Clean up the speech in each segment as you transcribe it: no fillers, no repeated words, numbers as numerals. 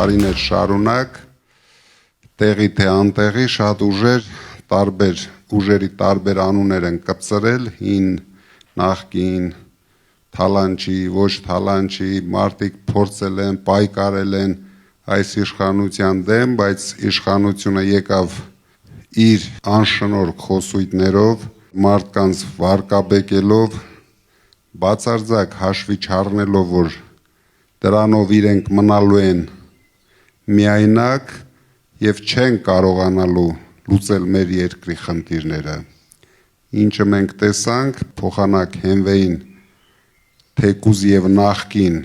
տարիներ շարունակ տեղի թե անտեղի շատ ուժեր, տարբեր ուժերի տարբեր անուններ են կպցրել, հին, նախկին, թալանչի, ոչ թալանչի, մարդիկ փորձել են, պայքարել են այս իշխանության դեմ, բայց իշխանությունը եկավ իր անշնորհք խոսույթներով, մարդկանց վարկաբեկելով, բացարձակ հաշվի չառնելով, որ դրանով իրենք մնալու են միայնակ եւ չեն կարողանալու լուծել մեր երկրի խնդիրները, ինչը մենք տեսանք փոխանակ հենվեին թեկուզ եւ նախկին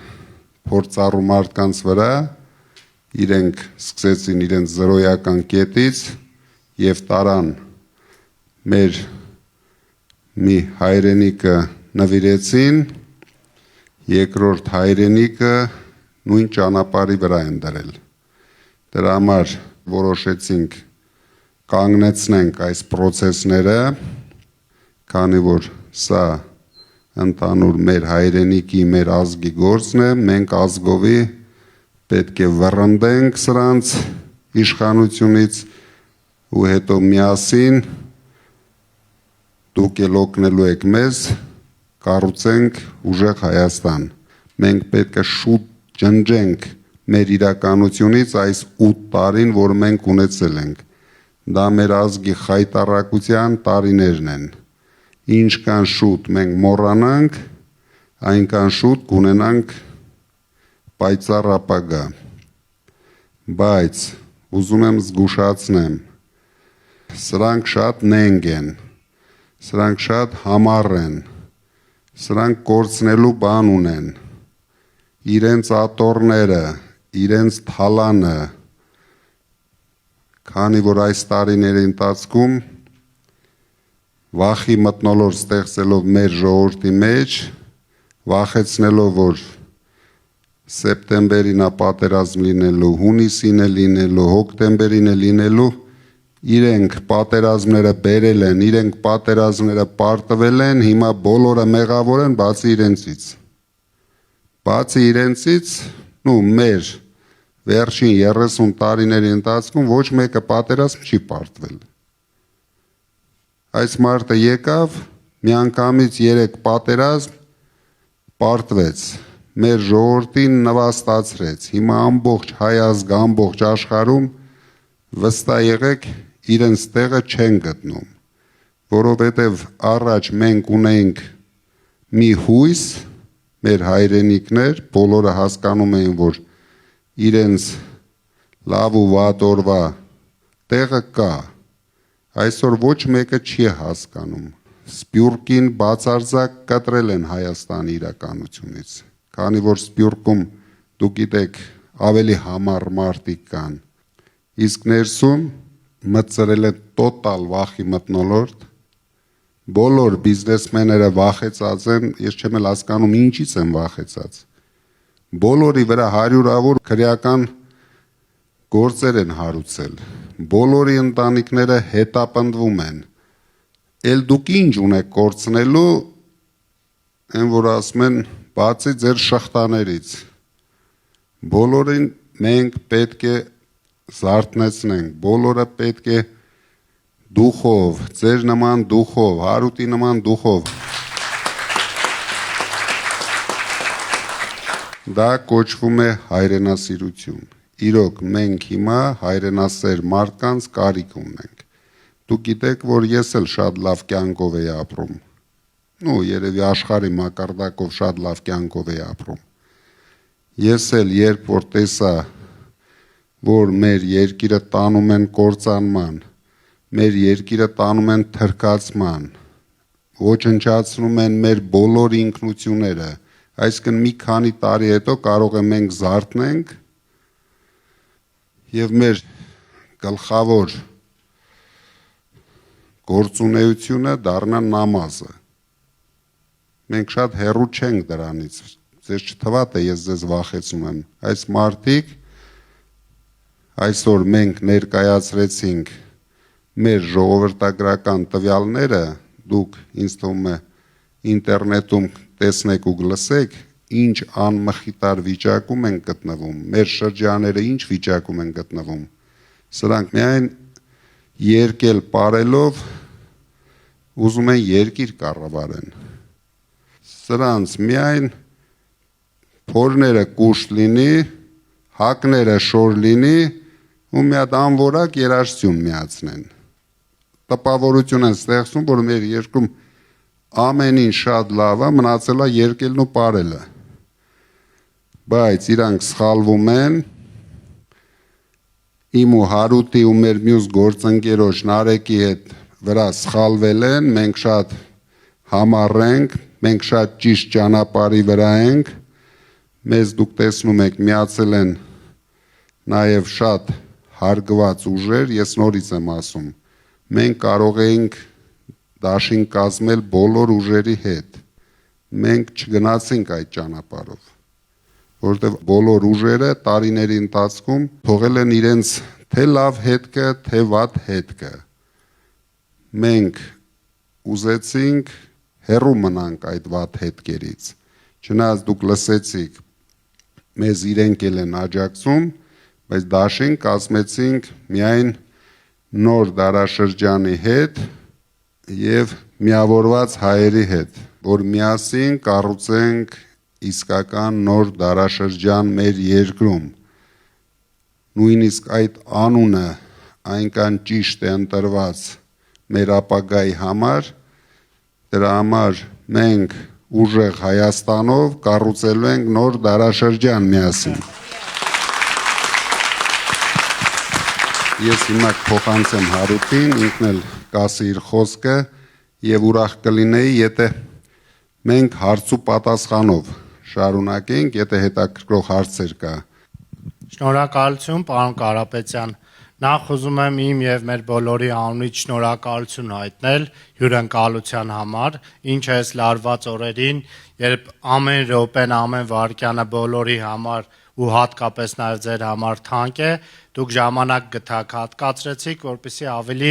փորձառու մարդկանց վրա, իրենք սկսեցին իրենց զրոյական կետից եւ տարան մեր մի հայրենիքը նվիրեցին, երկրորդ հայրենիքը նույն ճանապարհի վրա են դրել։ Դրա համար որոշեցինք կանգնեցնենք այս process-ները, քանի որ սա ընդհանուր մեր հայրենիքի, մեր ազգի գործն է, մենք ազգովի պետք է վռնդենք սրանց իշխանությունից ու հետո միասին դուք էլ օգնելու եք մեզ կառուցենք ուժեղ Հայաստան։ Մենք պետք է շուտ ջնջենք մեր իրականությունից այս 8 տարին, որ մենք ունեցել ենք։ Դա մեր ազգի խայտառակության տարիներն են։ Ինչքան շուտ մենք մոռանանք, այնքան շուտ կունենանք պայծառ ապագա։ Բայց ուզում եմ զգուշացնեմ, սրանք շատ նենգ են, սրանք շատ համառ են, սրանք կորցնելու բան ունեն, իրենց ատորները, իրենց թալանը, քանի որ այս տարիների ընթացքում վախի մթնոլորտ ստեղծելով մեր ժողովրդի մեջ, վախեցնելով, որ սեպտեմբերին է պատերազմ լինելու, հունիսին է լինելու, հոկտեմբերին է լինելու, իրենք պատերազմները բերել են, իրենք պատերազմները պարտվել են, հիմա բոլորը մեղավոր են, բացի իրենցից։ Բացի իրենցից, մեր վերջին 30 տարիների ընթացքում ոչ մեկը պատերազմ չի պարտվել։ Այս մարդը եկավ, միանգամից 3 պատերազմ պարտվեց, մեր ժողովրդին նվաստացրեց, հիմա ամբողջ հայ ազգ, ամբողջ աշխարհում վստահ եղեք իրենց տեղը չեն գտնում, որովհետև առաջ մենք ունեինք մի հույս, մեր հայրենիքներ, բոլորը հասկանում էին, որ իրենց լավ ու վատ օրվա տեղը կա, այսօր ոչ մեկը չի հասկանում, Սփյուռքին բացարձակ կտրել են Հայաստանի իրականությունից, քանի որ Սփյուռքում դուք գիտեք ավելի համառ մարդիկ կան, իսկ ներսում մտցրել է տոտալ վախի մթնոլորտ, բոլոր բիզնեսմենները վախեցած են, ես չեմ էլ հասկանում ինչից են վախեցած, բոլորի վրա հարյուրավոր քրեական գործեր են հարուցել, բոլորի ընտանիքները հետապնդվում են, էլ դուք ինչ ունեք կորցնելու, են որ ասում են բացի ձեր շղթաներից, բոլորին մենք պետք է զարթնեցնենք, բոլորը պետք է դուխով, ձեր նման դուխով, Հարութի նման դուխով, դա կոչվում է հայրենասիրություն, իրոք մենք հիմա հայրենասեր մարդկանց կարիք ունենք, դուք գիտեք, որ ես էլ շատ լավ կյանքով էի ապրում, երևի աշխարհի մակարդակով շատ լավ կյանքով էի ապրում, ես էլ երբ որ տեսա որ մեր երկիրը տանում են կործանման, մեր երկիրը տանում են թրքացման, ոչնչացնում են մեր բոլոր ինքնությունները, այսինքն մի քանի տարի հետո կարող է մենք զարթնենք եւ մեր գլխավոր գործունեությունը դառնա նամազը։ Մենք շատ հեռու չենք դրանից, ձեզ չթվա թե ես ձեզ վախեցնում եմ, այս մարդիկ այսօր մենք ներկայացրեցինք մեր ժողովրդագրական տվյալները, դուք ինձ թվում է ինտերնետում տեսնեք ու լսեք, ինչ անմխիթար վիճակում են գտնվում, մեր շրջաները ինչ վիճակում են գտնվում, սրանք միայն երկել պարելով ուզում են երկիր կառավարեն, սրանց միայն փորները կուշտ լինի, հակները շոր լինի ու մի հատ անորակ երաժշտություն միացնեն, տպավորություն են ստեղծում, որ մեր երկրում ամեն ինչ շատ լավ է, մնացել է երկելն ու պարելը, բայց իրանք սխալվում են, իմ ու Հարութի ու մեր մյուս գործընկերոջ Նարեկի հետ վրա սխալվել են, մենք շատ համառ ենք, մենք շատ ճիշտ ճանապարհի վրա ենք, մեզ դուք տեսնում եք միացել են նաև շատ հարգված ուժեր, ես նորից եմ ասում, մենք կարող էինք դաշին կազմել բոլոր ուժերի հետ, մենք չգնացինք այդ ճանապարհով, որտեղ բոլոր ուժերը տարիների ընթացքում թողել են իրենց թե լավ հետքը, թե վատ հետքը, մենք ուզեցինք հեռու մնանք այդ վատ հետքերից, չնայած դուք լսեցիք, մեզ իրենք էլ են աջակցում, բայց դաշին կազմեցինք միայն նոր դարաշրջանի հետ և միավորված հայերի հետ, որ միասին կառուցենք իսկական նոր դարաշրջան մեր երկրում, նույնիսկ այդ անունը այնքան ճիշտ է ընտրված մեր ապագայի համար, դրա համար մենք ուժեղ Հայաստանով կառուցելու ենք նոր դարաշրջան միասին։ Ես հիմա փոխանցեմ Հարութին, ինքն էլ կասի իր խոսքը եւ ուրախ կլինեի, եթե մենք հարց ու պատասխանով շարունակենք, եթե հետաքրքրող հարցեր կա։ Շնորհակալություն, պարոն Կարապետյան։ Նախ ուզում եմ իմ եւ մեր բոլորի անունից շնորհակալություն հայտնել հյուրընկալության համար, ինչը այս լարված օրերին, երբ ամեն րոպեն, ամեն վայրկյանը բոլորի համար ու հատկապես նաեւ ձեր համար թանկ է, դուք ժամանակ գտաք, հատկացրեցիք, որպեսզի ավելի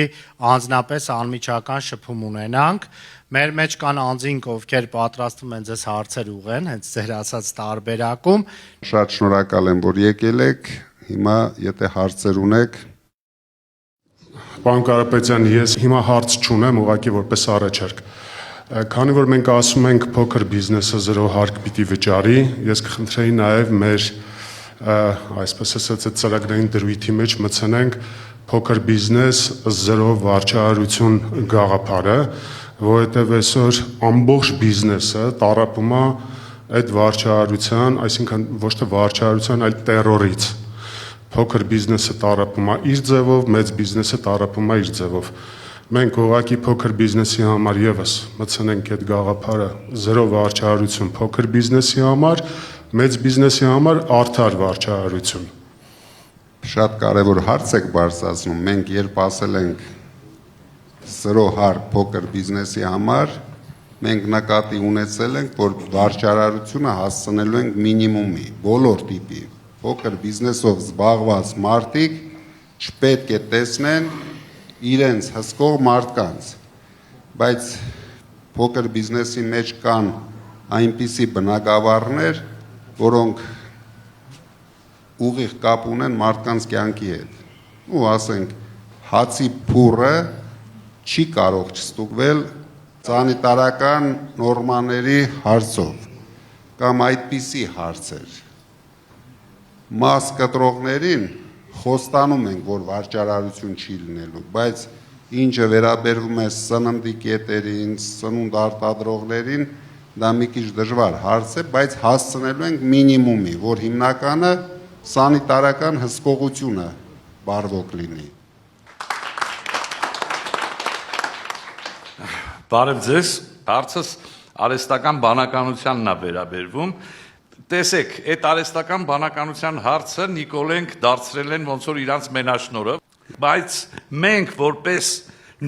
անձնապես անմիջական շփում ունենանք։ Մեր մեջ կան անձինք, ովքեր պատրաստվում են ձեզ հարցեր ուղղեն, հենց ձեր ասած տարբերակում։ Շատ շնորհակալ եմ, որ եկել եք։ Հիմա եթե հարցեր ունեք, Պարոն Կարապետյան, ես հիմա հարց չունեմ, ուղղակի որպես առաջարկ։ Քանի որ մենք ասում ենք փոքր բիզնեսը զրո հարկ պիտի վճարի, ես կխնդրեի նաև մեր այսպես ասած այդ ծրագրային դրույթի մեջ մտցնենք փոքր բիզնես զրո վարչարություն գաղափարը, որովհետև այսօր ամբողջ բիզնեսը տառապում է այդ վարչարության, այսինքն ոչ թե վարչարության, այլ տերորից։ Փոքր բիզնեսը տառապում է իր ձևով, մեծ բիզնեսը տառապում է իր ձևով։ Մենք ուղղակի փոքր բիզնեսի համար եւս մտցնենք այդ գաղափարը զրո վարչարություն փոքր բիզնեսի համար, մեծ բիզնեսի համար արդար վարչարություն։ Շատ կարևոր հարց եք բարձրացնում։ Մենք երբ ասել ենք զրո հարկ փոքր բիզնեսի համար, մենք նկատի ունեցել ենք, որ վարչարարությունը հասցնելու ենք մինիմումի, բոլոր տիպի։ Փոքր բիզնեսով զբաղված մարդիկ չպետք է տեսնեն իրենց հսկող մարդկանց, բայց փոքր բիզնեսի մեջ կան այնպիսի բնագավառներ, որոնք ուղիղ կապ ունեն մարդկանց կյանքի հետ։ Ու ասենք, հացի փուռը չի կարող չստուգվել սանիտարական նորմաների հարցով, կամ այդպիսի հարցեր։ Մաս կտրողներին խոստանում ենք, որ վարչարարություն չի լինելու, բայց ինչը վերաբերվում է սննդի կետերին, սնունդ արտադրողներին, դա մի քիչ դժվար հարց է, բայց հասցնելու ենք մինիմումի, որ հիմնականը սանիտարական հսկողությունը բարվոք լինի։ Բարև ձեզ, հարցս արհեստական բանականությանն է վերաբերվում։ Տեսեք, այդ արհեստական բանականության հարցը Նիկոլենք դարձրել են ոնց որ իրանց մենաշնորհը, բայց մենք որպես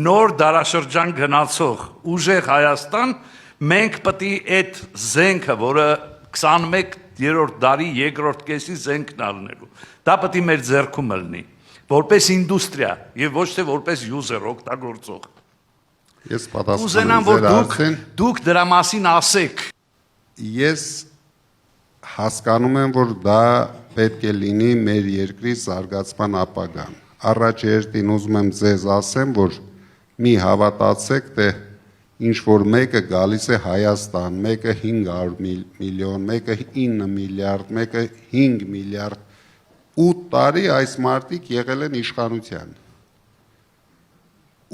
նոր դարաշրջան գնացող ուժեղ Հայաստան, մենք պետք է այդ զենքը, որը 21-րդ դարի երկրորդ կեսի զենքն առնելու, դա պետք է մեր ձեռքում լինի, որպես ինդուստրիա եւ ոչ թե որպես յուզեր օգտագործող։ Ես պատասխանում Ուզենամ, որ դուք դրա մասին ասեք։ Ես հասկանում եմ, որ դա պետք է լինի մեր երկրի զարգացման ապագան։ Առաջ երթին ուզում եմ ձեզ ասեմ, որ մի հավատացեք, թե ինչ որ մեկը գալիս է Հայաստան, մեկը 500 միլիոն, մեկը 9 միլիարդ, մեկը 5 միլիարդ, 8 տարի այս մարդիկ եղել են իշխանության։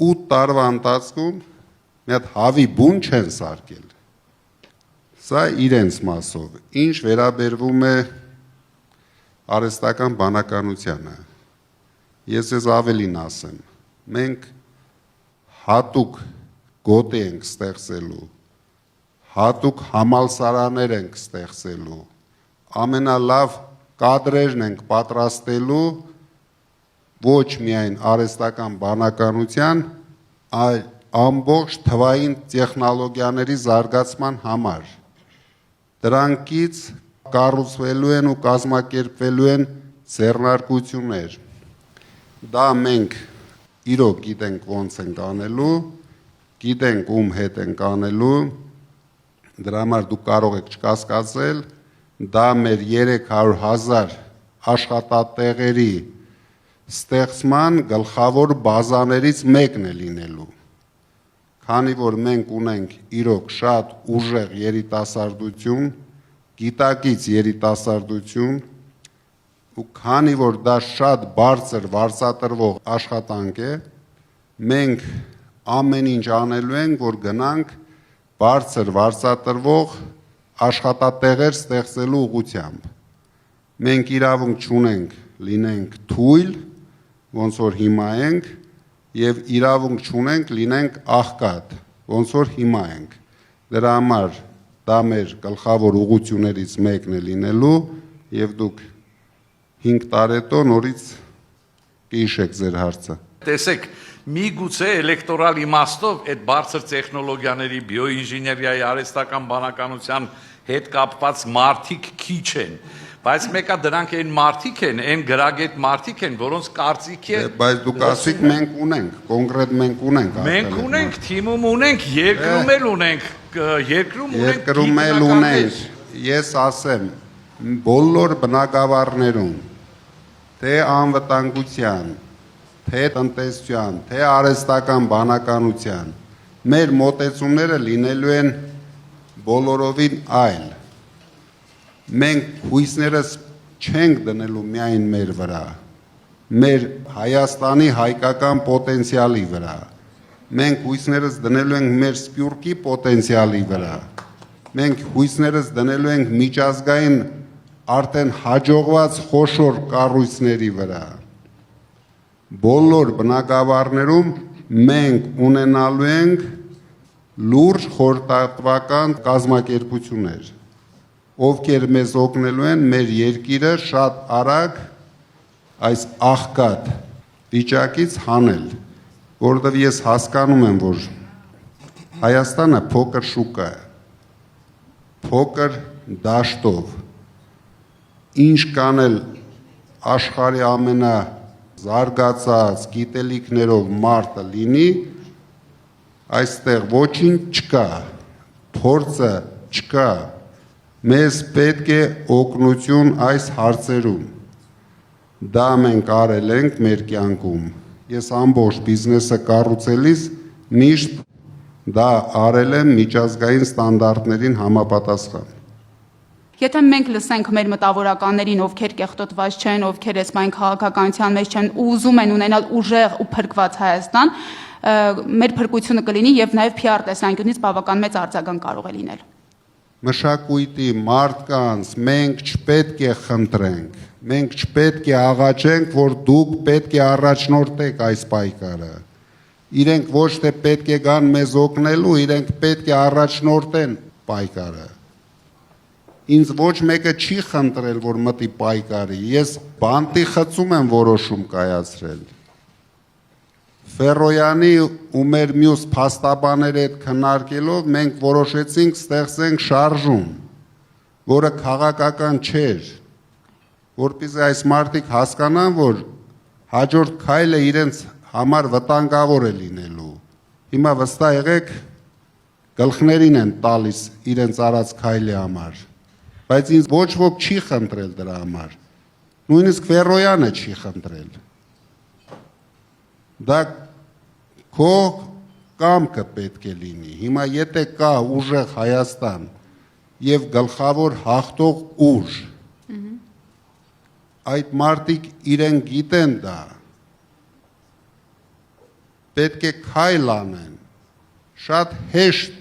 8 տարվա ընթացքում մի հատ հավի բուն չեն սարքել։ Սա իրենց մասով։ Ինչ վերաբերվում է արհեստական բանականությանը, ես ես ավելին ասեմ, մենք հատուկ գոտի ենք ստեղծելու, հատուկ համալսարաններ ենք ստեղծելու, ամենալավ կադրերն ենք պատրաստելու ոչ միայն արհեստական բանականության, այլ ամբողջ թվային տեխնոլոգիաների զարգացման համար։ Դրանքից կառուցվելու են ու կազմակերպվելու են ձեռնարկություններ։ Դա մենք իրոք գիտենք ոնց ենք անելու, գիտենք ում հետ ենք անելու, դրա համար դուք կարող եք չկասկածել, դա մեր 300,000 աշխատատեղերի ստեղծման գլխավոր բազաներից մեկն է լինելու։ Քանի որ մենք ունենք իրոք շատ ուժեղ երիտասարդություն, գիտակից երիտասարդություն, ու քանի որ դա շատ բարձր վարձատրվող աշխատանք է, մենք ամեն ինչ անելու ենք, որ գնանք բարձր վարձատրվող աշխատատեղեր ստեղծելու ուղղությամբ։ Մենք իրավունք չունենք լինենք թույլ, ոնց որ հիմա ենք, եւ իրավունք չունենք լինենք աղքատ, ոնց որ հիմա ենք։ Դրա համար դա մեր գլխավոր ուղղություններից մեկն է լինելու եւ դուք 5 տարի հետո նորից կհիշեք ձեր հարցը։ Տեսեք, միգուցե էլեկտորալ իմաստով այդ բարձր տեխնոլոգիաների, բիոինժեներիայի, արհեստական բանականության հետ կապված մարդիկ քիչ են, բայց մեկը դրանք այն մարդիկ են, այն գրագետ մարդիկ են, որոնց կարծիքի է։ Բայց դուք ասիք մենք ունենք, կոնկրետ մենք ունենք։ Մենք ունենք, թիմում ունենք, երկրում էլ ունենք, երկրում էլ ունենք։ Ես ասեմ, բոլոր բնակավարներում, թե անվտանգության, թե տնտեսության, թե արհեստական բանականության, մեր մոտեցումները լինելու են բոլորովին այլ։ Մենք հույսներս չենք դնելու միայն մեր վրա, մեր Հայաստանի հայկական պոտենցիալի վրա, մենք հույսներս դնելու ենք մեր սփյուռքի պոտենցիալի վրա, մենք հույսներս դնելու ենք միջազգային արդեն հաջողված խոշոր կառույցների վրա։ Բոլոր բնակավարներում մենք ունենալու ենք լուրջ խորհրդատվական կազմակերպություններ, ովքեր մեզ օգնելու են մեր երկիրը շատ արագ այս աղքատ վիճակից հանել, որովհետև ես հասկանում եմ, որ Հայաստանը փոքր շուկա է, փոքր դաշտով, ինչ կանել աշխարհի ամենազարգացած գիտելիքներով մարդը լինի, այստեղ ոչինչ չկա, փորձը չկա, մեզ պետք է օգնություն այս հարցերում։ Դա մենք արել ենք մեր կյանքում։ Ես ամբողջ բիզնեսը կառուցելիս միշտ դա արել եմ միջազգային ստանդարտներին համապատասխան։ Եթե մենք լսենք մեր մտավորականներին, ովքեր կեղտոտված չեն, ովքեր այսպայն քաղաքականության մեջ չեն ու ուզում են ունենալ ուժեղ ու փրկված Հայաստան, մեր փրկությունը կլինի եւ նաեւ PR տեսանկյունից բավական մեծ արձագանք կարող է լինել։ Մշակույթի մարդկանց մենք չպետք է խնդրենք, մենք չպետք է աղաչենք, որ դուք պետք է առաջնորդեք այս պայքարը։ Իրենք ոչ թե պետք է գան մեզ օգնելու, իրենք պետք է առաջնորդեն պայքարը։ Ինձ ոչ մեկը չի խնդրել, որ մտի պայքարի, ես բանտի խցում եմ որոշում կայացրել։ Ֆերոյանի ու մեր մյուս փաստաբաների հետ քննարկելով մենք որոշեցինք ստեղծենք շարժում, որը քաղաքական չէր, որպեսզի այս մարդիկ հասկանան, որ հաջորդ քայլը իրենց համար վտանգավոր է լինելու։ Հիմա վստահ եղեք, գլխներին են տալիս իրենց արած քայլի համար։ Բայց ինձ ոչ ոք չի խնդրել դրա համար։ Նույնիսկ Ֆերոյանը չի խնդրել։ Դա քո կամքը պետք է լինի։ Հիմա եթե կա ուժեղ Հայաստան եւ գլխավոր հաղթող ուժ, այդ մարդիկ իրեն գիտեն դա, պետք է քայլ անեն, շատ հեշտ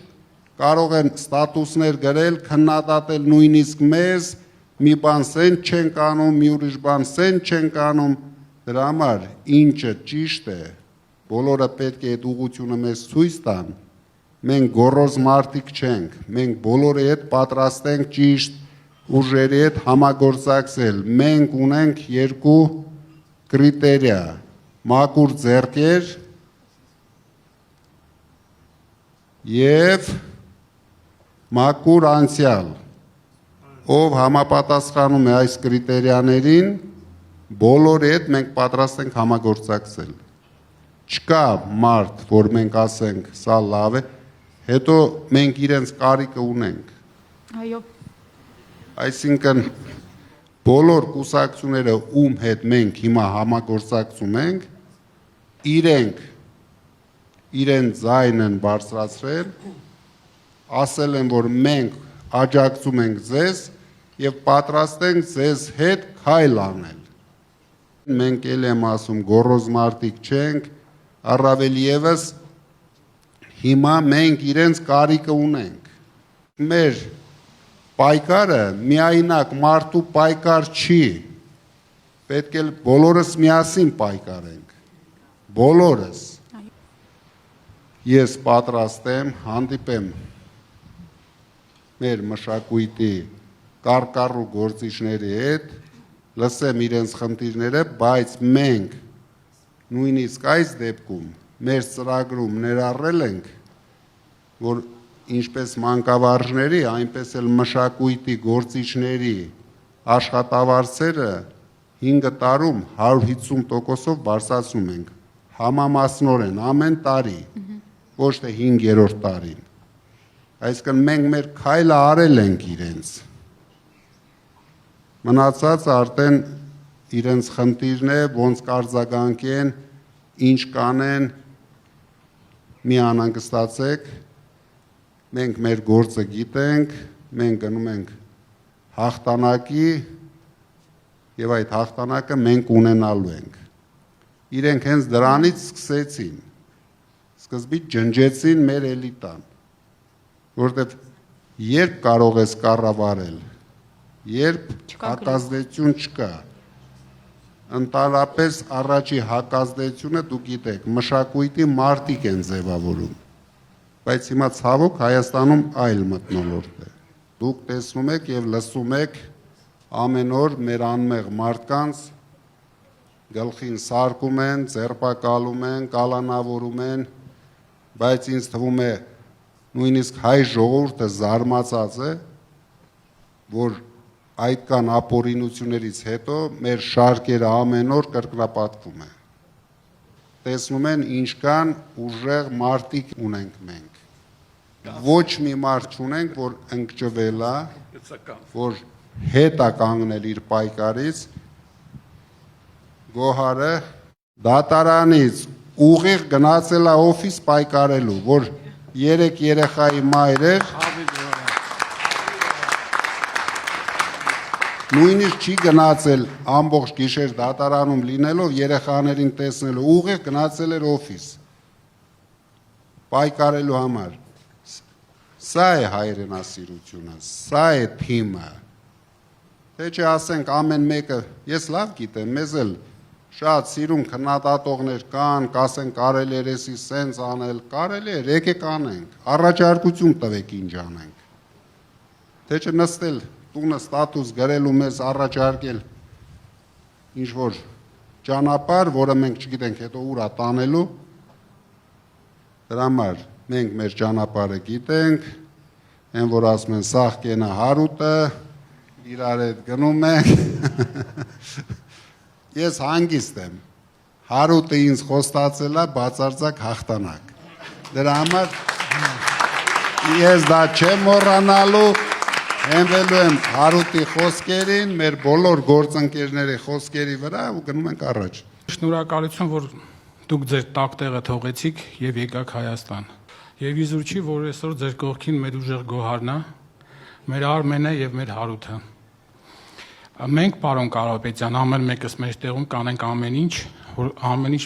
կարող են ստատուսներ գրել, քննադատել նույնիսկ մեզ, մի բան սենց չենք անում, մի ուրիշ բան սենց չենք անում, դրա համար ինչը ճիշտ է, բոլորը պետք է այդ ուղղությունը մեզ ցույց տան, մենք գոռոզ մարդիկ չենք, մենք բոլորի հետ պատրաստ ենք ճիշտ ուժերի հետ համագործակցել, մենք ունենք երկու կրիտերիա, մաքուր ձեռքեր եւ մաքուր անցյալ, ով համապատասխանում է այս կրիտերիաներին, բոլորի հետ մենք պատրաստ ենք համագործակցել։ Չկա մարդ, որ մենք ասենք, սա լավ է, հետո մենք իրենց կարիքը ունենք։ Այո։ Այսինքն բոլոր կուսակցությունները, ում հետ մենք հիմա համագործակցում ենք, իրեն ձայն են բարձրացրել, ասել են, որ մենք աջակցում ենք ձեզ եւ պատրաստ ենք ձեզ հետ քայլ անել։ Մենք էլ եմ ասում, գոռոզ մարդիկ չենք, առավել եւս հիմա մենք իրենց կարիքը ունենք։ Մեր պայքարը միայնակ մարդու պայքար չի, պետք է բոլորս միասին պայքարենք, բոլորս։ Ես պատրաստ եմ հանդիպեմ մեր մշակույթի կարկառու գործիչների հետ, լսեմ իրենց խնդիրները, բայց մենք նույնիսկ այս դեպքում մեր ծրագրում ներառել ենք, որ ինչպես մանկավարժների, այնպես էլ մշակույթի գործիչների աշխատավարձերը 5 տարում 150%-ով բարձրացնում ենք, համամասնորեն ամեն տարի, ոչ թե 5-րդ տարին։ Այսինքն մենք մեր քայլը արել ենք իրենց։ Մնացածը արդեն իրենց խնդիրն է, ոնց կարձագանքեն, ինչ կանեն, մի անհանգստացեք, մենք մեր գործը գիտենք, մենք գնում ենք հաղթանակի եւ այդ հաղթանակը մենք ունենալու ենք։ Իրենք հենց դրանից սկսեցին, սկզբից ջնջեցին մեր էլիտան, որտեղ երբ կարող ես կառավարել, երբ հակազդեցություն չկա, ընդհանրապես առաջի հակազդեցությունը դուք գիտեք, մշակույթի մարդիկ են ձևավորում, բայց հիմա ցավոք Հայաստանում այլ մթնոլորտ է։ Դուք տեսնում եք եւ լսում եք ամեն օր մեր անմեղ մարդկանց գլխին սարկում են, ձերբակալում են, կալանավորում են, բայց ինձ թվում է նույնիսկ հայ ժողովուրդը զարմացած է, որ այդքան ապօրինություններից հետո մեր շարքերը ամեն օր կրկնապատկվում է։ Տեսնում են ինչքան ուժեղ մարդիկ ունենք մենք։ Ոչ մի մարդ չունենք, որ ընկճվել է, որ հետ է կանգնել իր պայքարից, Գոհարը դատարանից ուղիղ գնացել է օֆիս պայքարելու, որ 3 երեխայի մայր էր, նույնիսկ չի գնացել ամբողջ գիշեր դատարանում լինելով, երեխաներին տեսնելու, ուղիղ գնացել էր օֆիս պայքարելու համար։ Սա է հայրենասիրությունը, սա է թիմը։ Թե չէ ասենք ամեն մեկը, ես լավ գիտեմ, մեզ էլ շատ սիրուն քննադատողներ կան, կասեն կարելի է էսի սենց անել, կարելի է, եկեք անենք, առաջարկություն տվեք ինչ անենք։ Թե չէ նստել տունը ստատուս գրելու մեզ առաջարկել ինչ-որ ճանապարհ, որը մենք չգիտենք հետո ուր է տանելու, դրա համար մենք մեր ճանապարհը գիտենք, այն որ ասում են սաղ կենա հարուտը, իրար հետ գնում ենք, ես հանգիստ եմ, հարուտը ինձ խոստացել է բացարձակ հաղթանակ, դրա համար ես դա չեմ մոռանալու, Հենվելու եմ Հարութի խոսքերին, մեր բոլոր գործընկերների խոսքերի վրա ու գնում ենք առաջ։ Շնորհակալություն, որ դուք ձեր տակ տեղը թողեցիք եւ եկաք Հայաստան։ Եվ իզուր չի, որ այսօր ձեր կողքին մեր ուժեղ Գոհարն է, մեր Արմենը եւ մեր Հարութը։ Մենք, պարոն Կարապետյան, ամեն մեկս մեր տեղում կանենք ամեն ինչ, որ ամեն ինչ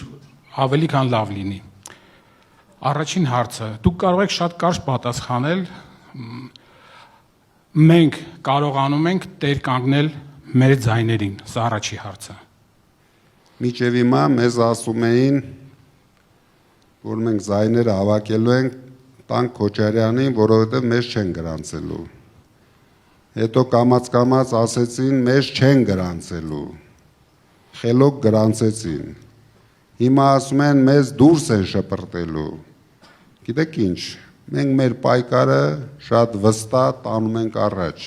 ավելի քան լավ լինի։ Առաջին հարցը, դուք կարող եք շատ կարճ պատասխանել։ Մենք կարողանում ենք տեր կանգնել մեր ձայներին, սա առաջի հարցը։ Միջև հիմա մեզ ասում էին, որ մենք զայները հավաքելու ենք տանք Քոչարյանին, որովհետև մեզ չեն գրանցելու։ Հետո կամաց ասեցին, մեզ չեն գրանցելու։ Խելոք գրանցեցին։ Հիմա ասում են, մեզ դուրս են շպրտելու։ Գիտեք ինչ, մենք մեր պայքարը շատ վստահ տանում ենք առաջ։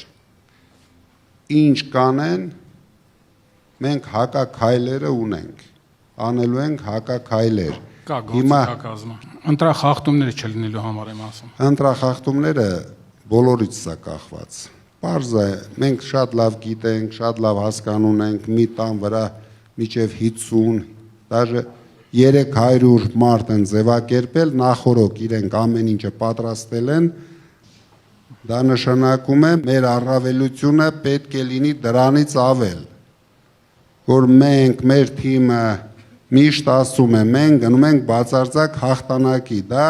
Ինչ կանեն, մենք հակաքայլերը ունենք, անելու ենք հակաքայլեր։ Կա գործիքակազմը։ Ընտրախախտումները չլինելու համար եմ ասում։ Ընտրախախտումները բոլորից սա կախված։ Պարզ է, մենք շատ լավ գիտենք, շատ լավ հասկանում ենք, մի տան վրա միջև 50, դաժե 300 մարդ են ձևակերպել, նախորոք իրենք ամեն ինչը պատրաստել են, դա նշանակում է մեր առավելությունը պետք է լինի դրանից ավել, որ մենք, մեր թիմը միշտ ասում է, մենք գնում ենք բացարձակ հաղթանակի, դա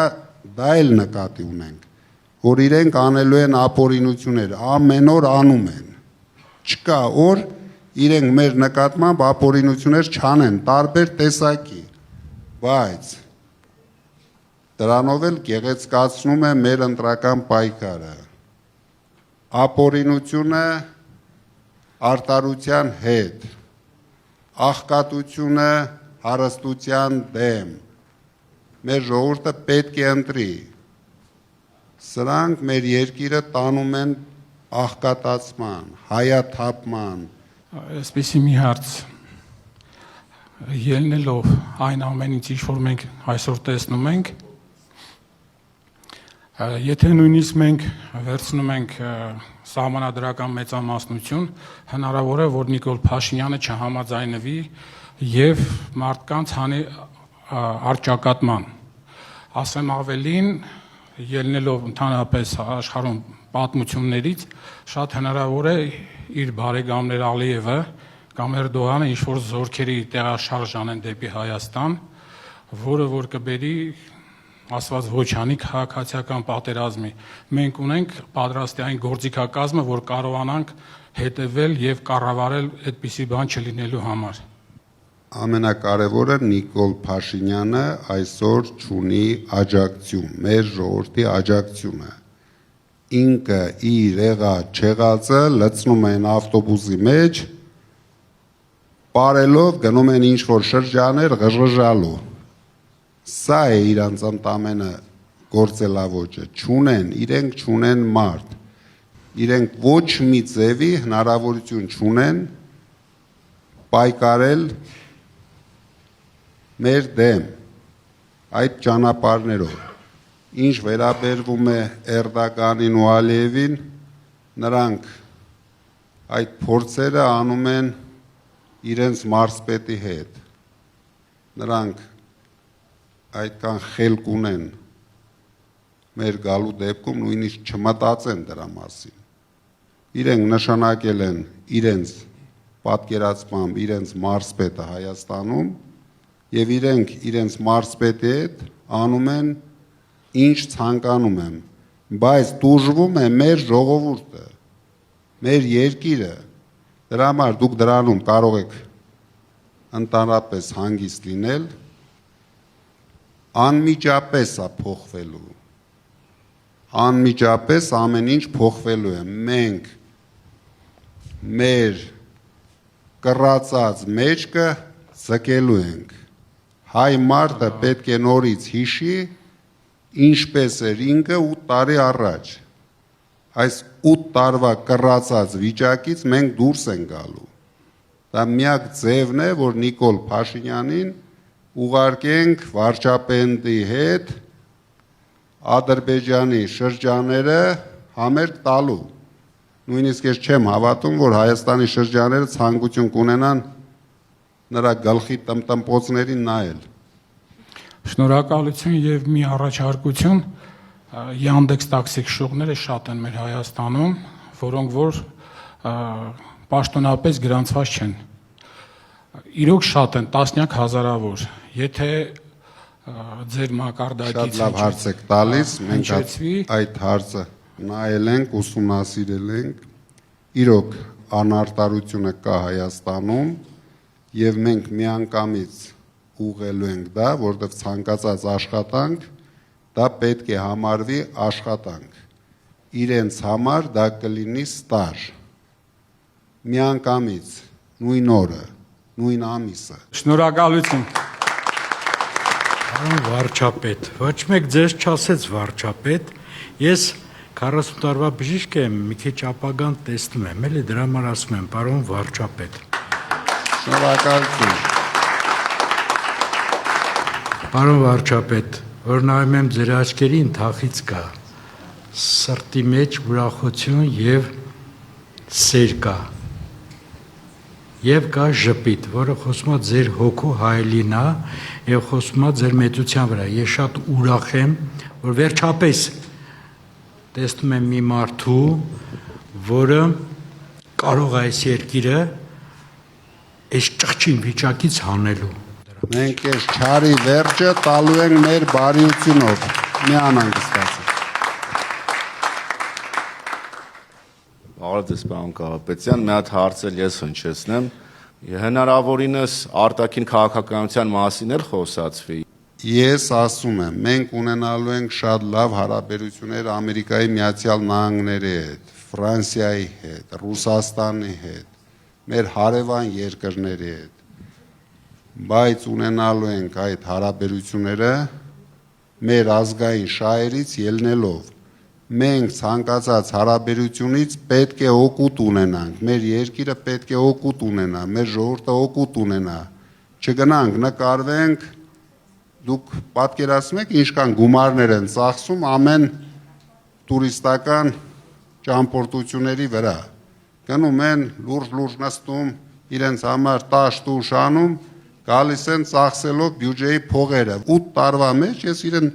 էլ նկատի ունենք, որ իրենք անելու են ապօրինություններ, ամեն օր անում են, չկա օր իրենք մեր նկատմամբ ապօրինություններ չանեն, տարբեր տեսակի, բայց դրանով էլ գեղեցկացնում է մեր ընտրական պայքարը, ապօրինությունը արտարության հետ, աղքատությունը հարստության դեմ, մեր ժողովուրդը պետք է ընտրի, սրանք մեր երկիրը տանում են աղքատացման, հայաթափման։ Այսպեսի մի հարց, ելնելով այն ամենից, ինչ որ մենք այսօր տեսնում ենք, եթե նույնիսկ մենք վերցնում ենք սահմանադրական մեծամասնություն, հնարավոր է, որ Նիկոլ Փաշինյանը չհամաձայնվի եւ մարդկանց հանի արճակատման։ Ասեմ ավելին, ելնելով ընդհանրապես աշխարհում պատմություններից, շատ հնարավոր է իր բարեկամներ Ալիևը կամ Էրդողանը ինչ-որ զորքերի տեղաշարժ անեն դեպի Հայաստան, որը որ կբերի ասված ոչ անի քաղաքացիական պատերազմի։ Մենք ունենք պատրաստի այն գործիքակազմը, որ կարողանանք հետևել եւ կառավարել այդպիսի բան չլինելու համար։ Ամենակարևորը Նիկոլ Փաշինյանը այսօր ունի աջակցություն, մեր ժողովրդի աջակցությունը։ Ինքը իր եղած-չեղածը լցնում են ավտոբուսի մեջ, պարելով գնում են ինչ-որ շրջաներ ղժղժալու։ Սա է իրանց ընդամենը գործելավոճը, իրենք չունեն մարդ, իրենք ոչ մի ձևի հնարավորություն չունեն պայքարել մեր դեմ այդ ճանապարհներով, ինչ վերաբերվում է Էրդողանին ու Ալիևին, նրանք այդ փորձերը անում են իրենց մարզպետի հետ, նրանք այդքան խելք ունեն մեր գալու դեպքում նույնիսկ չմտածեն դրա մասին։ Իրենք նշանակել են իրենց պատկերացմամբ իրենց մարզպետը Հայաստանում եւ իրենց մարզպետի հետ անում են ինչ ցանկանում են, բայց դժվում է մեր ժողովուրդը, մեր երկիրը, դրա համար դուք դրանում կարող եք ընդհանրապես հանգիստ լինել, անմիջապես է փոխվելու, անմիջապես ամեն ինչ փոխվելու է, մենք մեր կռացած մեջքը ձգելու ենք, հայ մարդը պետք է նորից հիշի, ինչպես էր ինքը 8 տարի առաջ, այս 8 տարվա կռացած վիճակից մենք դուրս ենք գալու, դա միակ ձևն է, որ Նիկոլ Փաշինյանին ուղարկենք վարչապետի հետ Ադրբեջանի շրջանները համերգ տալու, Նույնիսկ ես չեմ հավատում, որ Հայաստանի շրջանները ցանկություն կունենան նրա գլխի տմտմպոցներին նայել։ Շնորհակալություն եւ մի առաջարկություն Yandex տաքսի քշողները շատ են մեր Հայաստանում, որոնք որ պաշտոնապես գրանցված չեն։ Իրոք շատ են, տասնյակ հազարավոր։ Եթե ձեր մակարդակից Շատ լավ հարց եք տալիս, մենք հնչեցվի, այդ հարցը նայել ենք, ուսումնասիրել ենք։ Իրոք անարտարությունը կա Հայաստանում եւ մենք միանգամից ուղղելու ենք դա, որովհետեւ ցանկացած աշխատանք դա պետք է համարվի աշխատանք։ Իրենց համար դա կլինի ստաժ։ Միանգամից, նույն օրը, նույն ամիսը։ շնորհակալություն։ Պարոն վարչապետ, ոչ մեկ ձեզ չասեց վարչապետ, ես 40 տարվա բժիշկ եմ, մի քիչ ապագան տեսնում եմ, էլի դրա համար ասում եմ, պարոն վարչապետ։ Շնորհակալություն։ Պարոն վարչապետ, որ նայում եմ ձեր աչքերին թախից կա, սրտի մեջ ուրախություն եւ սեր կա։ Եվ կա ժպիտ, որը խոսում է ձեր հոգու հայելին է եւ խոսում է ձեր մեծության վրա։ Ես շատ ուրախ եմ, որ վերջապես տեսնում եմ մի մարդու, որը կարող է այս երկիրը այս ճղճին վիճակից հանելու։ Մենք այս չարի վերջը տալու ենք մեր բարիությունով։ Մի անհանգստացեք։ Բարև ձեզ, պարոն Կարապետյան, մի հատ հարց էլ ես հնչեցնեմ։ Հնարավորինս արտաքին քաղաքականության մասին էլ խոսացվի։ Ես ասում եմ, մենք ունենալու ենք շատ լավ հարաբերություններ Ամերիկայի Միացյալ Նահանգների հետ, Ֆրանսիայի հետ, Ռուսաստանի հետ, մեր հարևան երկրների հետ։ Բայց ունենալու ենք այդ հարաբերությունները մեր ազգային շահերից ելնելով։ Մենք ցանկացած հարաբերությունից պետք է օգուտ ունենանք, մեր երկիրը պետք է օգուտ ունենա, մեր ժողովուրդը օգուտ ունենա։ Չգնանք, նկարվենք, դուք պատկերացնում եք ինչքան գումարներ են ծախսում ամեն տուրիստական ճամփորդությունների վրա։ Գնում են, լուրջ նստում, իրենց համար տաշ-տուշ անում, գալիս են ծախսելով բյուջեի փողերը։ 8 տարվա մեջ ես իրեն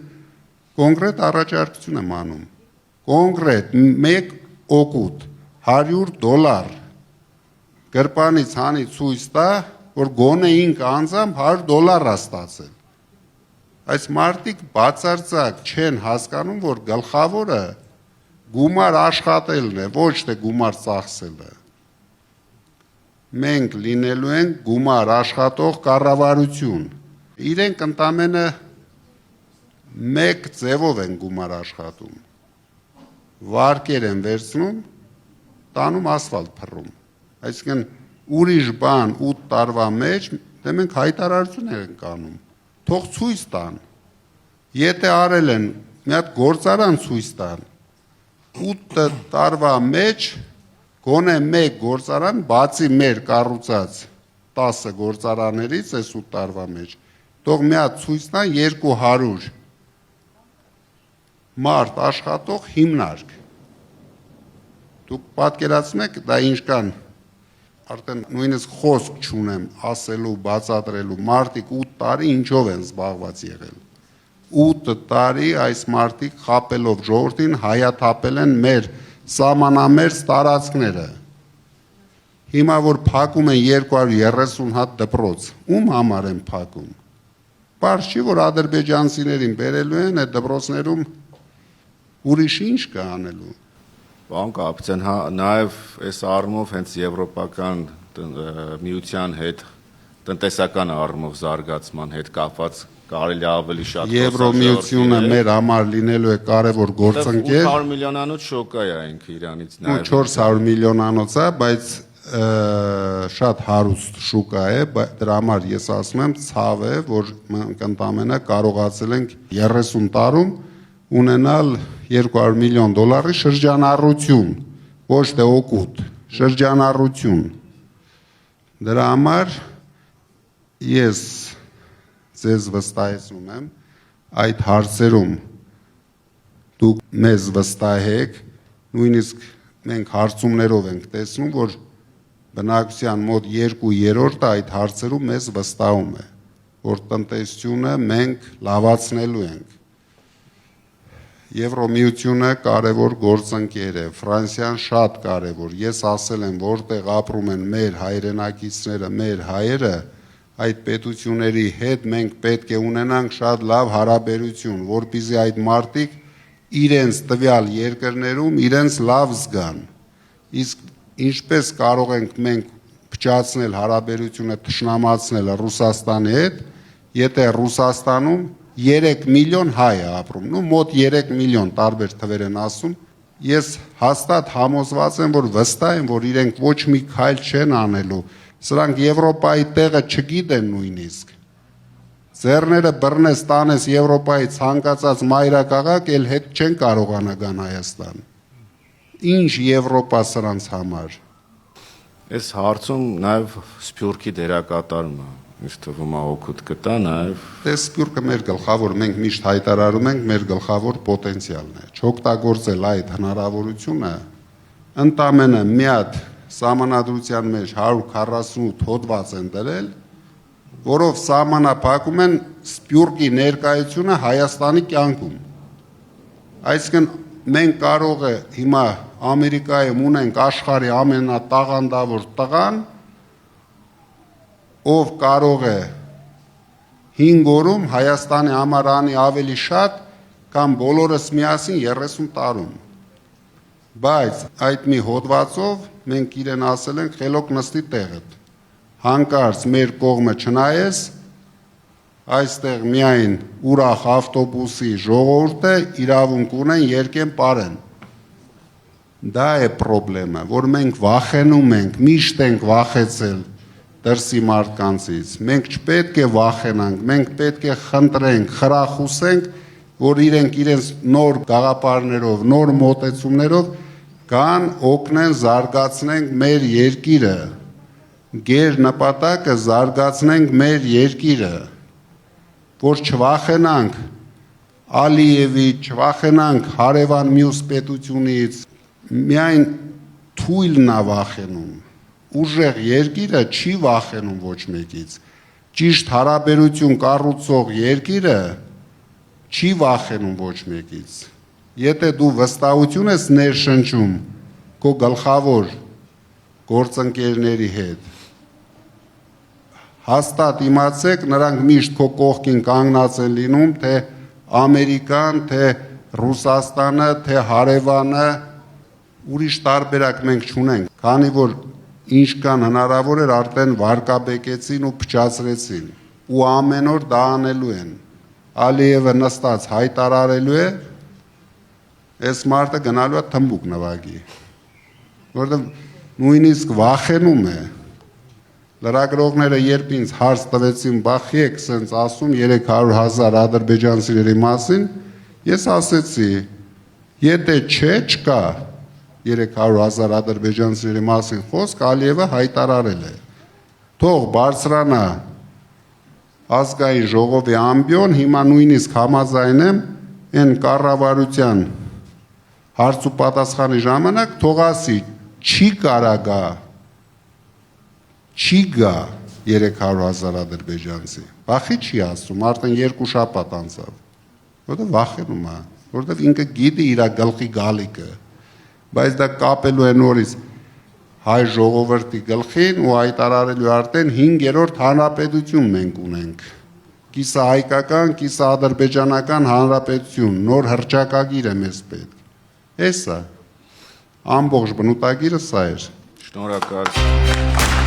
կոնկրետ առաջարկություն եմ անում։ Կոնկրետ մեկ օգուտ $100 գրպանից հանի ցույց տա, որ գոնե 5 անձամբ $100 ստացել։ Այս մարդիկ բացարձակ չեն հասկանում, որ գլխավորը գումար աշխատելն է, ոչ թե գումար ծախսելը։ Մենք լինելու ենք գումար աշխատող կառավարություն։ Իրենք ընդամենը մեկ ձևով են գումար աշխատում։ Վարկեր են վերցնում, տանում ասֆալտ փռում։ Այսինքն ուրիշ բան 8 տարվա մեջ դե մենք հայտարարություն ենք անում։ Թող ցույց տան։ Եթե արել են մի հատ գործարան ցույց տան։ 8 տարվա մեջ գոնե մեկ գործարան բացի մեր կառուցած 10 գործարաններից այս 8 տարվա մեջ թող մի հատ ցույց տան 200 մարդ աշխատող հիմնարկ։ Դուք պատկերացնում եք դա ինչքան արդեն նույնիսկ խոսք չունեմ ասելու, բացատրելու, մարդիկ 8 տարի ինչով են զբաղված եղել։ 8 տարի այս մարդիկ խապելով ժողովրդին հայաթափել են մեր սահմանամերձ տարածքները։ Հիմա որ փակում են 230 հատ դպրոց, ում համար են փակում։ Պարզ չի, որ ադրբեջանցիներին բերելու են այդ դպրոցներում ուրիշ ինչ կա անելու։ Պարոն Կարապետյան, նաև այս առումով հենց եվրոպական միության հետ տնտեսական առումով զարգացման հետ կապված կարելի ավելի շատ Եվրոմիությունը մեր համար լինելու է կարևոր գործընկեր։ 800 միլիոնանոց շոկա է այնք Իրանից նաև։ 400 միլիոնանոց է, բայց շատ հարուստ շուկա է, դրա համար ես ասում եմ ցավ է, որ մենք ընդամենը կարողացել ենք 30 տարում ունենալ $200 միլիոն շրջանառություն, ոչ թե օգուտ, շրջանառություն։ Դրա համար ես ձեզ վստահեցնում եմ, այդ հարցերում դուք մեզ վստահեք, նույնիսկ մենք հարցումներով ենք տեսնում, որ բնակության մոտ 2/3-ը այդ հարցերում մեզ վստահում է, որ տնտեսությունը մենք լավացնելու ենք։ Եվրոմիությունը կարևոր գործընկեր է, Ֆրանսիան շատ կարևոր։ Ես ասել եմ, որտեղ ապրում են մեր հայրենակիցները, մեր հայերը, այդ պետությունների հետ մենք պետք է ունենանք շատ լավ հարաբերություն, որպեսզի այդ մարդիկ իրենց տվյալ երկրներում իրենց լավ զգան։ Իսկ ինչպես կարող ենք մենք փչացնել հարաբերությունը, թշնամացնել Ռուսաստանի հետ, եթե Ռուսաստանում 3 միլիոն հայ է ապրում, մոտ 3 միլիոն տարբեր թվեր են ասում, ես հաստատ համոզված եմ, որ վստահ եմ, որ իրենք ոչ մի քայլ չեն անելու, սրանք Եվրոպայի տեղը չգիտեն նույնիսկ, ձեռները բռնես տանես Եվրոպայի ցանկացած մայրաքաղաք, էլ հետ չեն կարողանա գան Հայաստան, ինչ Եվրոպա սրանց համար։ Այս հարցում նաև Սփյուռքի դերակատարումը ինձ թվում է օգուտ կտա նաև։ Դες Սփյուռքը մեր գլխավոր, մենք միշտ հայտարարում ենք, մեր գլխավոր պոտենցիալն է։ Չօգտագործել այդ հնարավորությունը, ընդամենը մի հատ սահմանադրության մեջ 148 հոդված են դրել, որով սահմանափակում են Սփյուռքի ներկայությունը Հայաստանի կյանքում։ Այսինքն մենք կարող է հիմա Ամերիկայում ունենք աշխարհի ամենատաղանդավոր տղան, ով կարող է 5 օրում Հայաստանի համար անի ավելի շատ, կամ բոլորս միասին 30 տարում։ Բայց այդ մի հոդվածով մենք իրեն ասել ենք խելոք նստի տեղդ։ Հանկարծ մեր կողմը չնայես, այստեղ միայն ուրախ ավտոբուսի ժողովուրդը իրավունք ունեն երկեն պարեն։ Դա է խնդրեմը, որ մենք վախենում ենք, միշտ ենք վախեցել դրսի մարդկանցից։ Մենք չպետք է վախենանք, մենք պետք է խնդրենք, խրախուսենք, որ իրենք իրենց նոր գաղափարներով, նոր մոտեցումներով կան օգնեն զարգացնենք մեր երկիրը։ Գեր նպատակը զարգացնենք մեր երկիրը, որ չվախենանք Ալիևի, չվախենանք հարևան մյուս պետությունից, միայն թույլն է վախենում։ Ուժեղ երկիրը չի վախենում ոչ մեկից։ Ճիշտ հարաբերություն կառուցող երկիրը չի վախենում ոչ մեկից։ Եթե դու վստահություն ես ներշնչում քո գլխավոր գործընկերների հետ, հաստատ իմացեք, նրանք միշտ քո կողքին կանգնած են լինում, թե Ամերիկան, թե Ռուսաստանը, թե հարևանը, ուրիշ տարբերակ մենք չունենք, քանի որ ինչքան հնարավոր էր արդեն վարկաբեկեցին ու փչացրեցին, ու ամեն օր դա անելու են։ Ալիևը նստած հայտարարելու է, այս մարդը գնալու է թմբուկ նվագի, որտեղ նույնիսկ վախենում է։ Լրագրողները երբ ինձ հարց տվեցին, բախի եք սենց ասում 300,000 ադրբեջանցիների մասին, ես ասեցի, եթե չկա 300,000 ադրբեջանցիների մասին խոսք, Ալիևը հայտարարել է։ Թող բարձրանա ազգային ժողովի ամբիոն, հիմա նույնիսկ համաձայն եմ այն կառավարության հարց ու պատասխանի ժամանակ թող ասի, չի կարա գա, չի գա 300,000 ադրբեջանցի։ Վախի չի ասում, արդեն 2 շաբաթ անցավ, որտեղ վախենում է, որտեղ ինքը գիտի իր գլխի գալիքը, բայց դա կապելու է նորից հայ ժողովրդի գլխին ու հայտարարելու արդեն 5-րդ հանրապետություն մենք ունենք։ Կիսա հայկական, կիսա ադրբեջանական հանրապետություն, նոր հռչակագիր է մեզ պետք։ Էսա ամբողջ բնութագիրը սա էր։ Շնորհակալ։